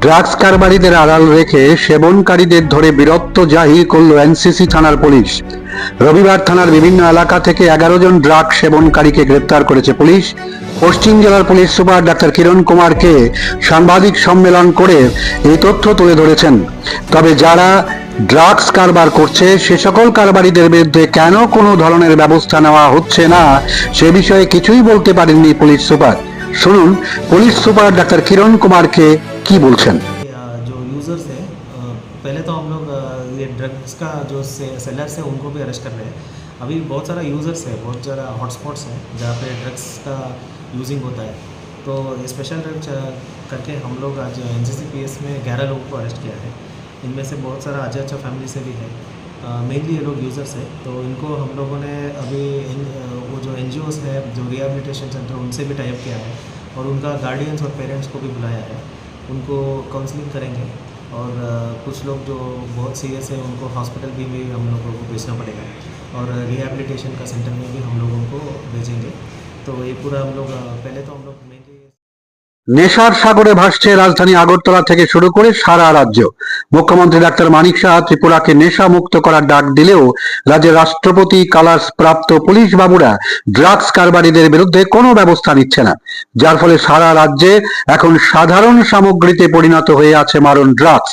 Drugs কারবারিদের আড়াল রেখে সেবনকারীদের ধরে বীরত্ব জাহির করল এনসিসি থানার পুলিশ। রবিবার থানার বিভিন্ন এলাকা থেকে 11 জন ড্রাগস সেবনকারীকে গ্রেপ্তার করেছে পুলিশ। পশ্চিম জেলার পুলিশ সুপার ডাক্তার কিরণ কুমারকে সাংবাদিক সম্মেলন করে এই তথ্য তুলে ধরেছেন। তবে যারা ড্রাগস কারবার করছে সে সকল কারবারিদের বিরুদ্ধে কেন কোনো ধরনের ব্যবস্থা নেওয়া হচ্ছে না সে বিষয়ে কিছুই বলতে পারেননি পুলিশ সুপার। শুনুন পুলিশ সুপার ডাক্তার কিরণ কুমারকে কি বলছেন। जो यूज़र्स है, पहले तो हम लोग ये ड्रग्स का जो सेलर्स है उनको भी अरेस्ट कर रहे हैं। अभी बहुत सारा यूज़र्स है, बहुत सारा हॉटस्पॉट्स हैं जहाँ पे ड्रग्स का यूजिंग होता है। तो स्पेशल ड्रग करके हम लोग आज NCCPS में 11 लोगों को अरेस्ट किया है। इनमें से बहुत सारा अच्छा फैमिली से भी है, मेनली ये लोग यूज़र्स है। तो इनको हम लोगों ने अभी वो जो NGOs है, जो रिहेबिलिटेशन सेंटर, उनसे भी टाइप किया है और उनका गार्डियंस और पेरेंट्स को भी बुलाया है। उनको काउंसलिंग करेंगे और कुछ लोग जो बहुत सीरियस है उनको हॉस्पिटल भी हम लोगों को भेजना पड़ेगा और रिहेबिलिटेशन का सेंटर में भी हम लोगों को भेजेंगे। तो ये पूरा हम लोग पहले तो हम लोग मेनली নেশার সাগরে ভাসছে রাজধানী আগরতলা থেকে শুরু করে সারা রাজ্য। মুখ্যমন্ত্রী ডাক্তার মানিক সাহা ত্রিপুরাকে নেশা মুক্ত করার ডাক দিলেও রাজ্যের রাষ্ট্রপতি কালার্স প্রাপ্ত পুলিশ বাবুরা ড্রাগস কারবারিদের বিরুদ্ধে কোনো ব্যবস্থা নিচ্ছে না, যার ফলে সারা রাজ্যে এখন সাধারণ সামগ্রীতে পরিণত হয়ে আছে মারণ ড্রাগস।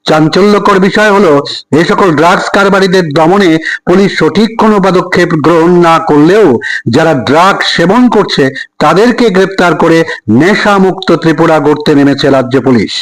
চাঞ্চল্যকর বিষয় হলো এই সকল ড্রাগস কারবারিদের দমনে পুলিশ সঠিক কোনো পদক্ষেপ গ্রহণ না করলেও যারা ড্রাগস সেবন করছে তাদেরকে গ্রেপ্তার করে নেশা মুক্ত ত্রিপুরা গড়তে নেমেছে রাজ্য পুলিশ।